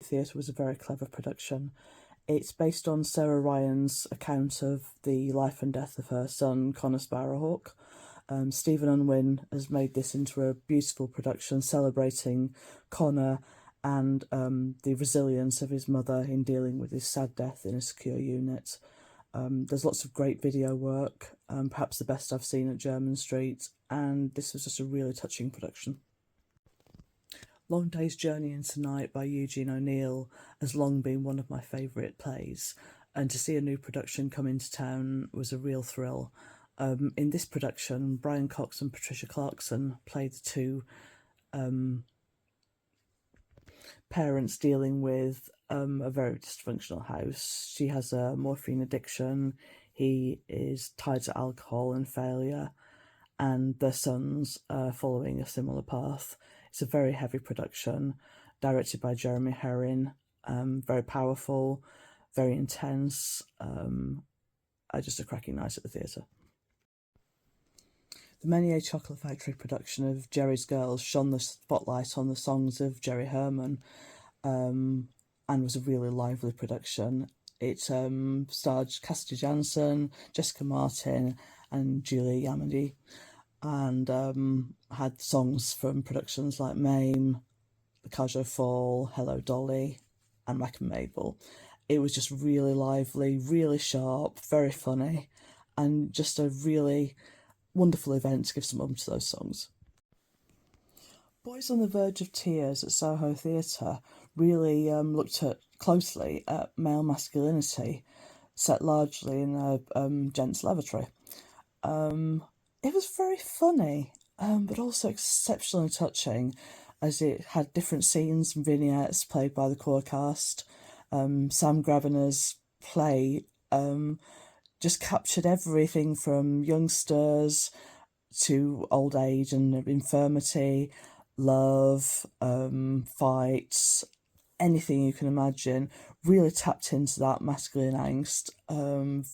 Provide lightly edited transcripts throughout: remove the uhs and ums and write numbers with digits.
Theatre was a very clever production. It's based on Sarah Ryan's account of the life and death of her son, Connor Sparrowhawk. Stephen Unwin has made this into a beautiful production celebrating Connor and the resilience of his mother in dealing with his sad death in a secure unit. There's lots of great video work, perhaps the best I've seen at Jermyn Street, and this was just a really touching production. Long Day's Journey into Night by Eugene O'Neill has long been one of my favourite plays, and to see a new production come into town was a real thrill. In this production, Brian Cox and Patricia Clarkson played the two parents dealing with a very dysfunctional house. She has a morphine addiction, he is tied to alcohol and failure, and their sons are following a similar path. It's a very heavy production, directed by Jeremy Herrin, very powerful, very intense, just a cracking night at the theatre. The Menier Chocolate Factory production of Jerry's Girls shone the spotlight on the songs of Jerry Herman, and was a really lively production. It starred Cassidy Jansen, Jessica Martin and Julia Yamadi, and had songs from productions like Mame, The Cajo Fall, Hello Dolly and Mac and Mabel. It was just really lively, really sharp, very funny, and just a really wonderful event to give some oomph to those songs. Boys on the Verge of Tears at Soho Theatre really looked closely at male masculinity, set largely in a gents' lavatory. It was very funny, but also exceptionally touching, as it had different scenes and vignettes played by the core cast. Sam Gravener's play just captured everything from youngsters to old age and infirmity, love, fights, anything you can imagine. Really tapped into that masculine angst.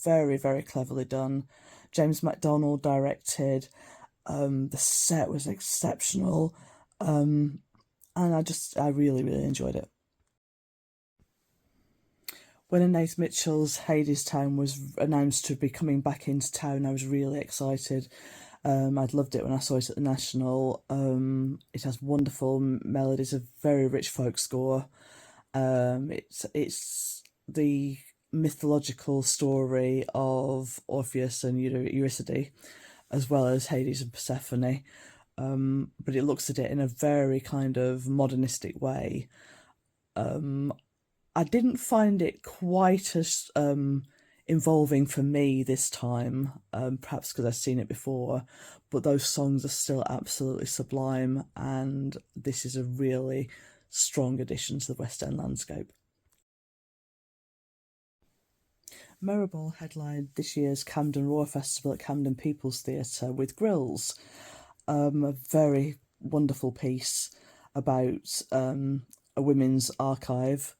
Very, very cleverly done. James MacDonald directed. The set was exceptional, and I really, really enjoyed it. When Anais Mitchell's Hadestown was announced to be coming back into town, I was really excited. I'd loved it when I saw it at the National. It has wonderful melodies, a very rich folk score. It's the mythological story of Orpheus and Eurydice, as well as Hades and Persephone, but it looks at it in a very kind of modernistic way. I didn't find it quite as involving for me this time, perhaps because I've seen it before, but those songs are still absolutely sublime, and this is a really strong addition to the West End landscape. Mirabelle headlined this year's Camden Roar Festival at Camden People's Theatre with Grills, a very wonderful piece about a women's archive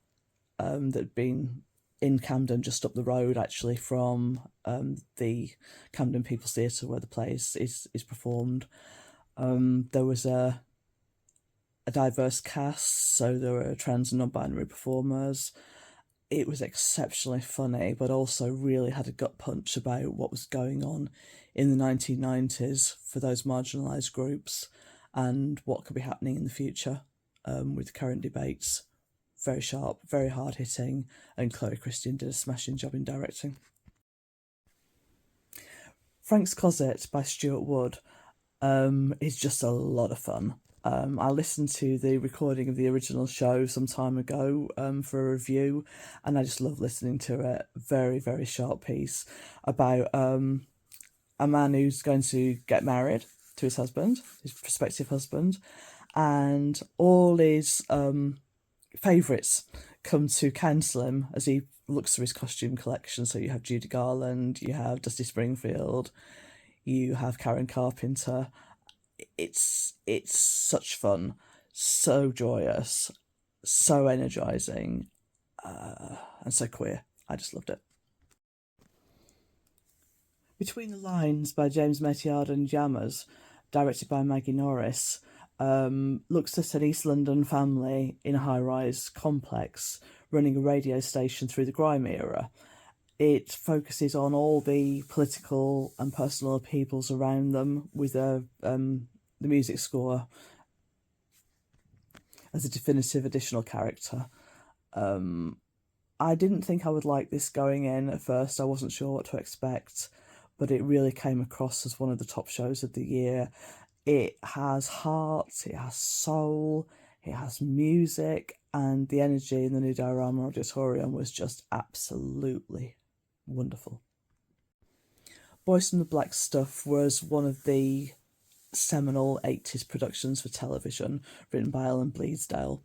that had been in Camden, just up the road actually from the Camden People's Theatre where the play is performed. There was a diverse cast, so there were trans and non-binary performers. It was exceptionally funny, but also really had a gut punch about what was going on in the 1990s for those marginalised groups and what could be happening in the future with current debates. Very sharp, very hard-hitting, and Chloe Christian did a smashing job in directing. Frank's Closet by Stuart Wood is just a lot of fun. I listened to the recording of the original show some time ago for a review, and I just love listening to it. Very, very sharp piece about a man who's going to get married to his husband, his prospective husband, and all his favourites come to counsel him as he looks through his costume collection. So you have Judy Garland, you have Dusty Springfield, you have Karen Carpenter. It's such fun, so joyous, so energising, and so queer. I just loved it. Between the Lines by James Metiard and Jammers, directed by Maggie Norris, looks at an East London family in a high-rise complex running a radio station through the grime era. It focuses on all the political and personal upheavals around them, with the music score as a definitive additional character. I didn't think I would like this going in at first. I wasn't sure what to expect, but it really came across as one of the top shows of the year. It has heart, it has soul, it has music, and the energy in the new Diorama auditorium was just absolutely wonderful. Boys from the Blackstuff was one of the seminal 80s productions for television, written by Ellen Bleasdale,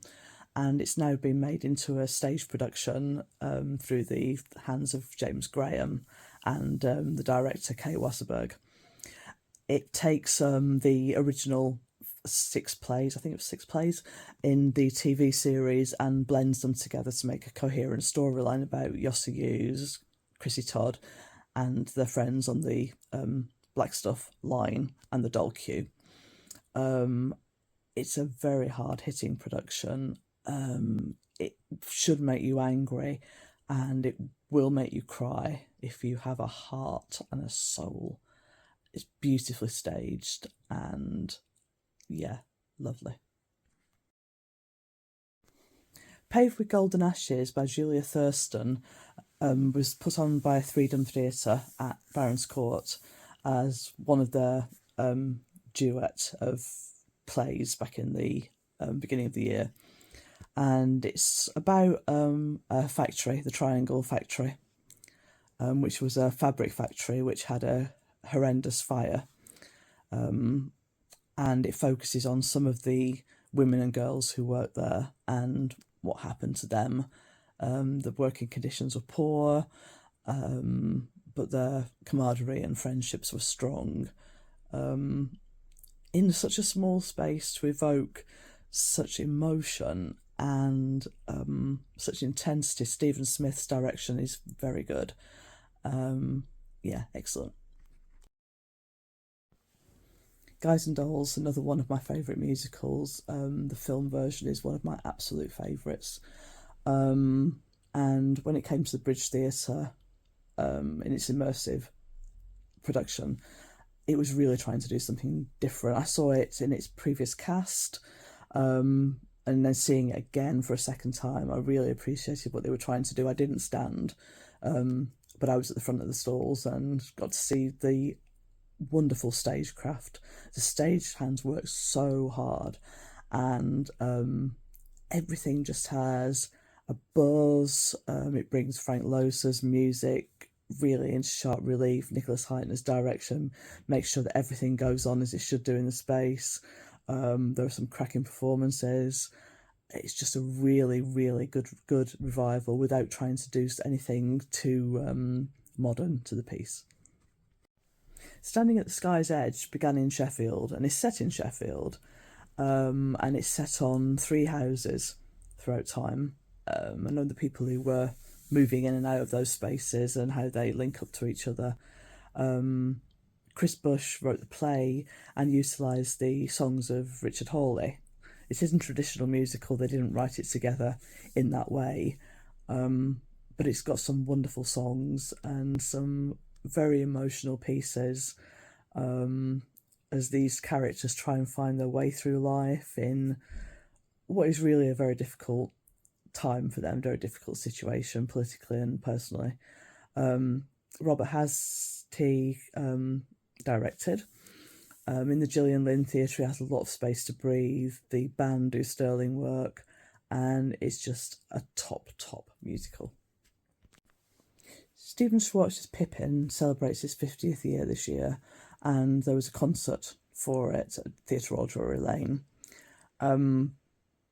and it's now been made into a stage production through the hands of James Graham and the director Kay Wasserberg. It takes the original 6 plays, I think it was 6 plays, in the TV series and blends them together to make a coherent storyline about Yossi Hughes, Chrissy Todd, and their friends on the Blackstuff line and the Doll Queue. It's a very hard-hitting production. It should make you angry, and it will make you cry if you have a heart and a soul. It's beautifully staged and, yeah, lovely. Paved with Golden Ashes by Julia Thurston was put on by Freedom Theatre at Barons Court as one of their duet of plays back in the beginning of the year. And it's about a factory, the Triangle Factory, which was a fabric factory which had a horrendous fire, and it focuses on some of the women and girls who worked there and what happened to them. The working conditions were poor, but their camaraderie and friendships were strong. In such a small space, to evoke such emotion and such intensity, Stephen Smith's direction is very good. Yeah, excellent. Guys and Dolls, another one of my favourite musicals. The film version is one of my absolute favourites. And when it came to the Bridge Theatre, in its immersive production, it was really trying to do something different. I saw it in its previous cast, and then seeing it again for a second time, I really appreciated what they were trying to do. I didn't stand, but I was at the front of the stalls and got to see the wonderful stagecraft. The stage hands work so hard, and everything just has a buzz. It brings Frank Losa's music really into sharp relief. Nicholas Heitner's direction makes sure that everything goes on as it should do in the space. There are some cracking performances. It's just a really, really good revival without trying to do anything too modern to the piece. Standing at the Sky's Edge began in Sheffield and is set in Sheffield, and it's set on 3 houses throughout time. I know the people who were moving in and out of those spaces and how they link up to each other. Chris Bush wrote the play and utilised the songs of Richard Hawley. It isn't a traditional musical, they didn't write it together in that way, but it's got some wonderful songs and some very emotional pieces as these characters try and find their way through life in what is really a very difficult time for them, very difficult situation politically and personally. Robert Hastie directed. In the Gillian Lynne Theatre, it has a lot of space to breathe. The band do sterling work, and it's just a top musical. Stephen Schwartz's Pippin celebrates its 50th year this year, and there was a concert for it at Theatre Royal Drury Lane.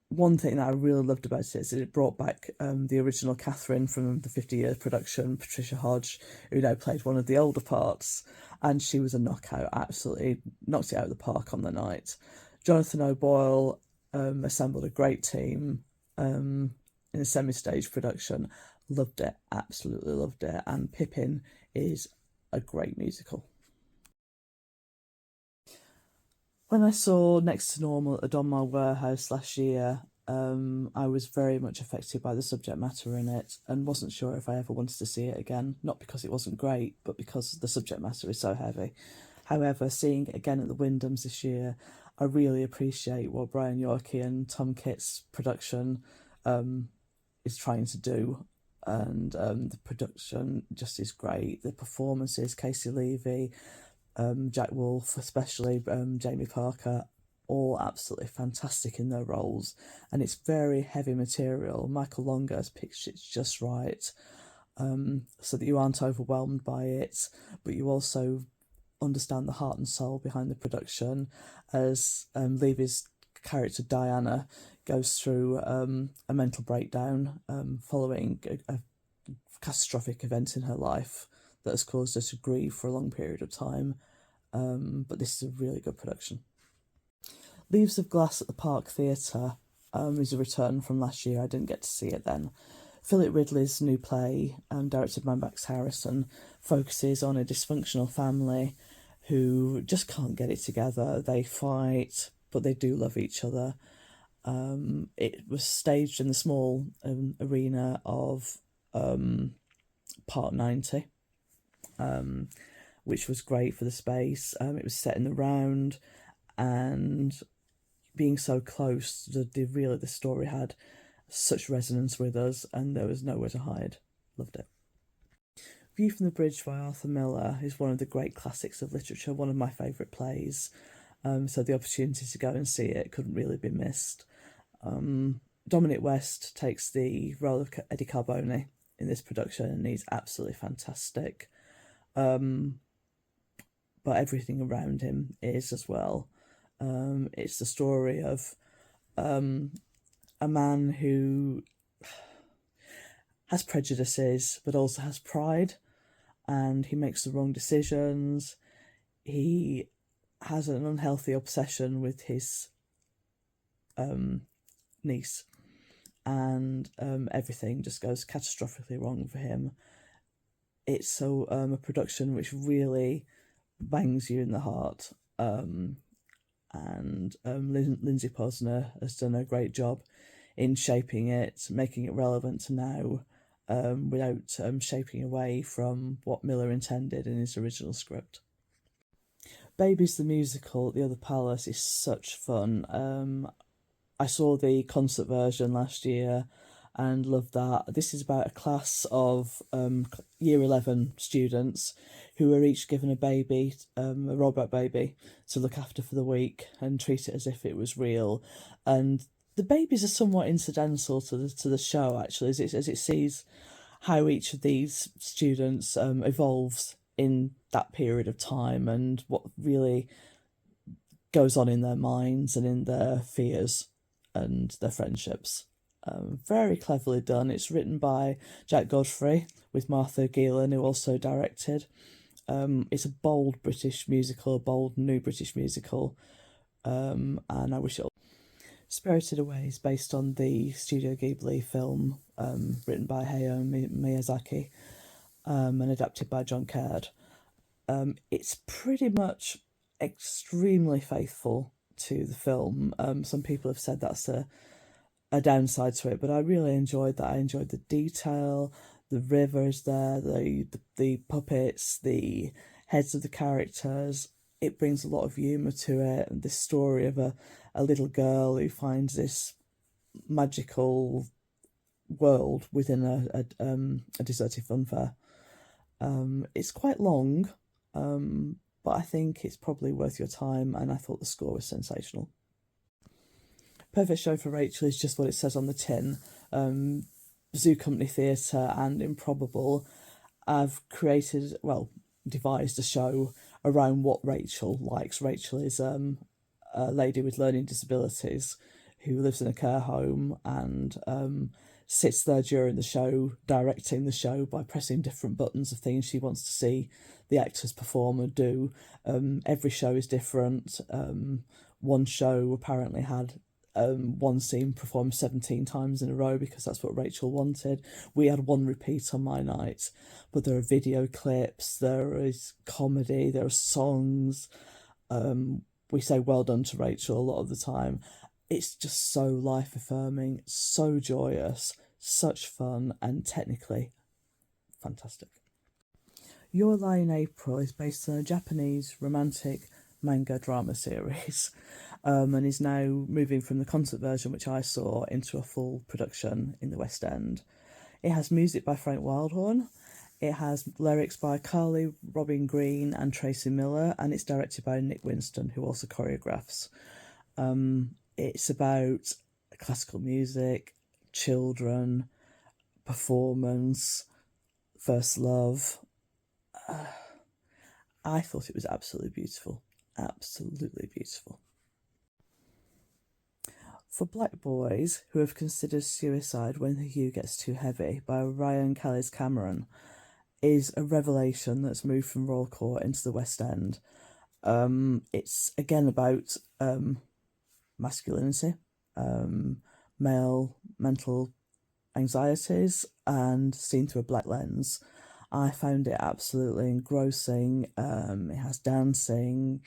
One thing that I really loved about it is that it brought back the original Catherine from the 50-year production, Patricia Hodge, who now played one of the older parts, and she was a knockout, absolutely knocked it out of the park on the night. Jonathan O'Boyle assembled a great team in a semi-stage production. Loved it, absolutely loved it, and Pippin is a great musical. When I saw Next to Normal at the Donmar Warehouse last year, I was very much affected by the subject matter in it and wasn't sure if I ever wanted to see it again. Not because it wasn't great, but because the subject matter is so heavy. However, seeing it again at the Wyndhams this year, I really appreciate what Brian Yorkie and Tom Kitt's production is trying to do. And the production just is great. The performances, Casey Levy, Jack Wolf, especially Jamie Parker, all absolutely fantastic in their roles. And it's very heavy material. Michael Longer has pitched it just right, so that you aren't overwhelmed by it, but you also understand the heart and soul behind the production, as Levy's character Diana goes through a mental breakdown following a catastrophic event in her life that has caused her to grieve for a long period of time. But this is a really good production. Leaves of Glass at the Park Theatre is a return from last year. I didn't get to see it then. Philip Ridley's new play, directed by Max Harrison, focuses on a dysfunctional family who just can't get it together. They fight, but they do love each other. It was staged in the small arena of Park 90, which was great for the space. It was set in the round, and being so close, the story had such resonance with us, and there was nowhere to hide. Loved it. View from the Bridge by Arthur Miller is one of the great classics of literature, one of my favourite plays. So the opportunity to go and see it couldn't really be missed. Dominic West takes the role of Eddie Carbone in this production, and he's absolutely fantastic. But everything around him is as well. It's the story of a man who has prejudices but also has pride, and he makes the wrong decisions. He has an unhealthy obsession with his niece, and everything just goes catastrophically wrong for him. It's a production which really bangs you in the heart, and Lindsay Posner has done a great job in shaping it, making it relevant to now, without shaping away from what Miller intended in his original script. Babies the Musical at the Other Palace is such fun. I saw the concert version last year and loved that. This is about a class of year 11 students who are each given a baby, a robot baby, to look after for the week and treat it as if it was real. And the babies are somewhat incidental to the show, actually, as it sees how each of these students evolves in that period of time and what really goes on in their minds and in their fears and their friendships. Very cleverly done. It's written by Jack Godfrey with Martha Gillian, who also directed. It's a bold new British musical, and I wish it. Spirited Away is based on the Studio Ghibli film written by Hayao Miyazaki and adapted by John Caird. It's pretty much extremely faithful to the film. Some people have said that's a downside to it, but I really enjoyed that. I enjoyed the detail, the rivers there, the puppets, the heads of the characters. It brings a lot of humour to it, and this story of a little girl who finds this magical world within a deserted funfair. It's quite long, but I think it's probably worth your time, and I thought the score was sensational. Perfect Show for Rachel is just what it says on the tin. Zoo Company Theatre and Improbable have devised a show around what Rachel likes. Rachel is a lady with learning disabilities who lives in a care home and sits there during the show, directing the show by pressing different buttons of things she wants to see the actors perform or do. Every show is different. One show apparently had one scene performed 17 times in a row because that's what Rachel wanted. We had one repeat on my night, but there are video clips, there is comedy, there are songs. we say well done to Rachel a lot of the time. It's just so life affirming, so joyous, such fun, and technically fantastic. Your Lie in April is based on a Japanese romantic manga drama series, and is now moving from the concert version, which I saw, into a full production in the West End. It has music by Frank Wildhorn, it has lyrics by Carly Robin Green and Tracy Miller, and it's directed by Nick Winston, who also choreographs. It's about classical music, children, performance, first love. I thought it was absolutely beautiful. Absolutely beautiful. For Black Boys Who Have Considered Suicide When the Hue Gets Too Heavy by Ryan Callis Cameron is a revelation that's moved from Royal Court into the West End. It's again about masculinity, male mental anxieties, and seen through a black lens. I found it absolutely engrossing. It has dancing,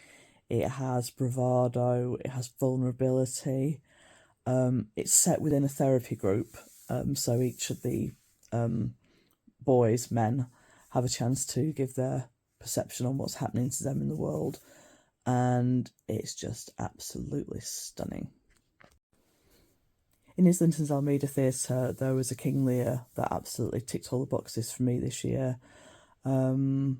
it has bravado, it has vulnerability. It's set within a therapy group, so each of the boys, men, have a chance to give their perception on what's happening to them in the world, and it's just absolutely stunning. In Islington's Almeida Theatre, there was a King Lear that absolutely ticked all the boxes for me this year. Directed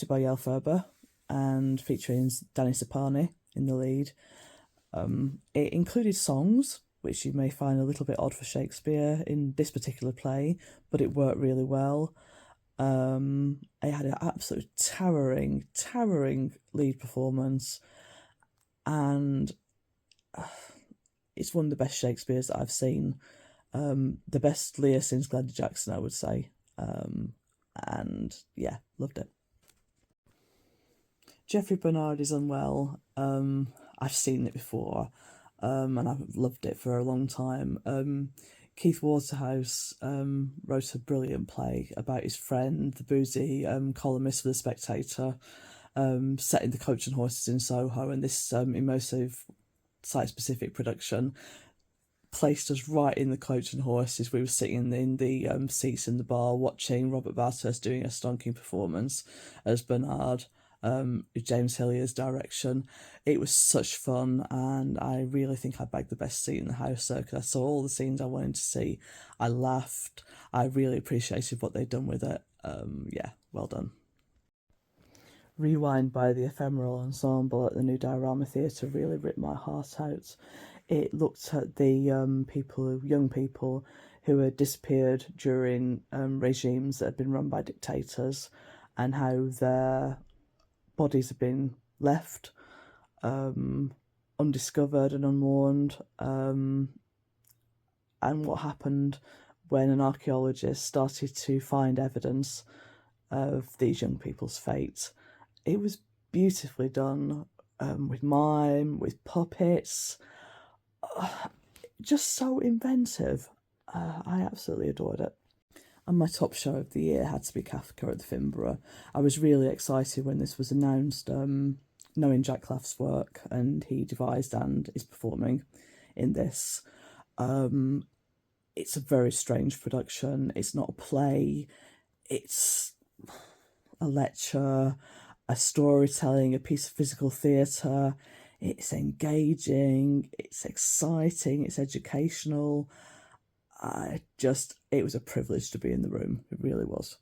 by Yael Ferber and featuring Danny Sapani in the lead. It included songs, which you may find a little bit odd for Shakespeare in this particular play, but it worked really well. It had an absolute towering lead performance, and it's one of the best Shakespeares that I've seen. The best Lear since Glenda Jackson, I would say. And yeah, loved it. Geoffrey Bernard is unwell. I've seen it before, and I've loved it for a long time. Keith Waterhouse wrote a brilliant play about his friend, the boozy columnist for The Spectator, set in the Coach and Horses in Soho, and this immersive site-specific production placed us right in the Coach and Horses. We were sitting in the seats in the bar watching Robert Bathurst doing a stonking performance as Bernard, James Hillier's direction. It was such fun, and I really think I bagged the best seat in the house there, because I saw all the scenes I wanted to see. I laughed. I really appreciated what they'd done with it. Yeah, well done. Rewind by the Ephemeral Ensemble at the new Diorama Theatre really ripped my heart out. It looked at the young people who had disappeared during regimes that had been run by dictators, and how their bodies have been left undiscovered and unmourned, and what happened when an archaeologist started to find evidence of these young people's fate. It was beautifully done, with mime, with puppets, just so inventive. I absolutely adored it. And my top show of the year had to be Kafka at the Finborough. I was really excited when this was announced, knowing Jack Claff's work, and he devised and is performing in this. It's a very strange production. It's not a play. It's a lecture, a storytelling, a piece of physical theatre. It's engaging, it's exciting, it's educational. It was a privilege to be in the room. It really was.